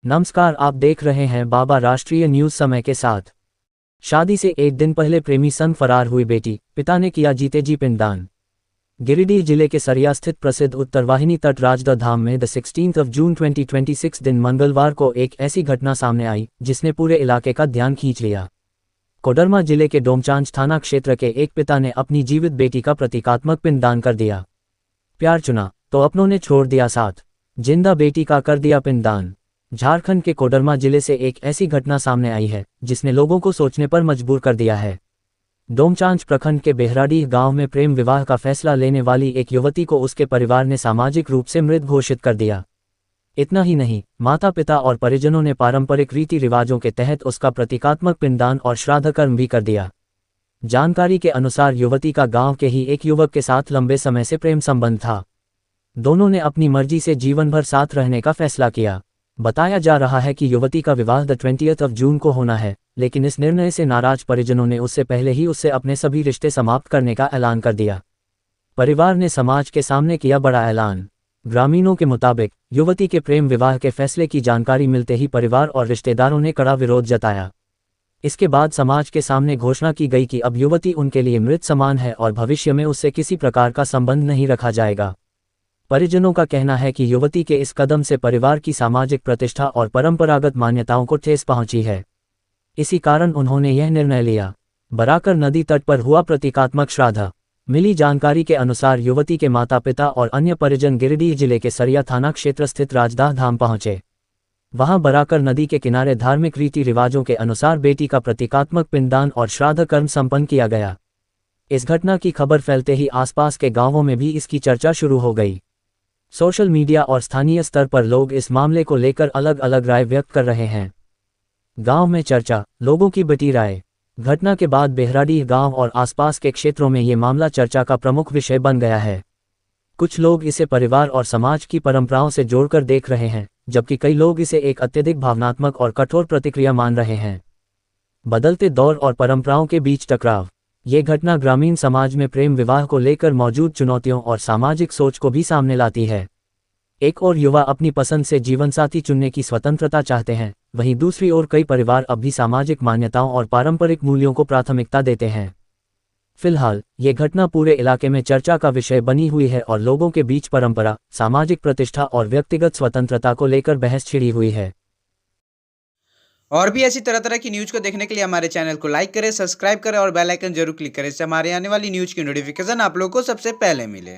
नमस्कार, आप देख रहे हैं बाबा राष्ट्रीय न्यूज समय के साथ। शादी से एक दिन पहले प्रेमी संग फरार हुई बेटी, पिता ने किया जीते जी पिंडदान। गिरिडीह जिले के सरिया स्थित प्रसिद्ध उत्तरवाहिनी तट राजदा धाम में 16 जून 2026 दिन मंगलवार को एक ऐसी घटना सामने आई जिसने पूरे इलाके का ध्यान खींच लिया। कोडरमा जिले के डोमचांच थाना क्षेत्र के एक पिता ने अपनी जीवित बेटी का प्रतीकात्मक पिंडदान कर दिया। प्यार चुना तो अपनों ने छोड़ दिया साथ, जिंदा बेटी का कर दिया पिंडदान। झारखंड के कोडरमा जिले से एक ऐसी घटना सामने आई है जिसने लोगों को सोचने पर मजबूर कर दिया है। डोमचांच प्रखंड के बेहराडीह गांव में प्रेम विवाह का फैसला लेने वाली एक युवती को उसके परिवार ने सामाजिक रूप से मृत घोषित कर दिया। इतना ही नहीं, माता पिता और परिजनों ने पारंपरिक रीति रिवाजों के तहत उसका प्रतीकात्मक पिंडदान और श्राद्ध कर्म भी कर दिया। जानकारी के अनुसार युवती का गांव के ही एक युवक के साथ लंबे समय से प्रेम संबंध था। दोनों ने अपनी मर्जी से जीवन भर साथ रहने का फैसला किया। बताया जा रहा है कि युवती का विवाह 20 जून को होना है, लेकिन इस निर्णय से नाराज परिजनों ने उससे पहले ही उससे अपने सभी रिश्ते समाप्त करने का ऐलान कर दिया। परिवार ने समाज के सामने किया बड़ा ऐलान। ग्रामीणों के मुताबिक युवती के प्रेम विवाह के फैसले की जानकारी मिलते ही परिवार और रिश्तेदारों ने कड़ा विरोध जताया। इसके बाद समाज के सामने घोषणा की गई कि अब युवती उनके लिए मृत समान है और भविष्य में उससे किसी प्रकार का संबंध नहीं रखा जाएगा। परिजनों का कहना है कि युवती के इस कदम से परिवार की सामाजिक प्रतिष्ठा और परंपरागत मान्यताओं को ठेस पहुंची है। इसी कारण उन्होंने यह निर्णय लिया। बराकर नदी तट पर हुआ प्रतीकात्मक श्राद्ध। मिली जानकारी के अनुसार युवती के माता पिता और अन्य परिजन गिरिडीह जिले के सरिया थाना क्षेत्र स्थित राजदाह धाम पहुंचे। वहां बराकर नदी के किनारे धार्मिक रीति रिवाजों के अनुसार बेटी का प्रतीकात्मक पिंडदान और श्राद्ध कर्म संपन्न किया गया। इस घटना की खबर फैलते ही आसपास के गांवों में भी इसकी चर्चा शुरू हो गई। सोशल मीडिया और स्थानीय स्तर पर लोग इस मामले को लेकर अलग अलग राय व्यक्त कर रहे हैं। गांव में चर्चा, लोगों की बटी राय। घटना के बाद बेहराडीह गांव और आसपास के क्षेत्रों में ये मामला चर्चा का प्रमुख विषय बन गया है। कुछ लोग इसे परिवार और समाज की परंपराओं से जोड़कर देख रहे हैं, जबकि कई लोग इसे एक अत्यधिक भावनात्मक और कठोर प्रतिक्रिया मान रहे हैं। बदलते दौर और परंपराओं के बीच टकराव। ये घटना ग्रामीण समाज में प्रेम विवाह को लेकर मौजूद चुनौतियों और सामाजिक सोच को भी सामने लाती है। एक और युवा अपनी पसंद से जीवनसाथी चुनने की स्वतंत्रता चाहते हैं, वहीं दूसरी ओर कई परिवार अब भी सामाजिक मान्यताओं और पारंपरिक मूल्यों को प्राथमिकता देते हैं। फिलहाल ये घटना पूरे इलाके में चर्चा का विषय बनी हुई है और लोगों के बीच परंपरा, सामाजिक प्रतिष्ठा और व्यक्तिगत स्वतंत्रता को लेकर बहस छिड़ी हुई है। और भी ऐसी तरह तरह की न्यूज़ को देखने के लिए हमारे चैनल को लाइक करें, सब्सक्राइब करें और बेल आइकन जरूर क्लिक करें, इससे हमारे आने वाली न्यूज़ की नोटिफिकेशन आप लोगों को सबसे पहले मिले।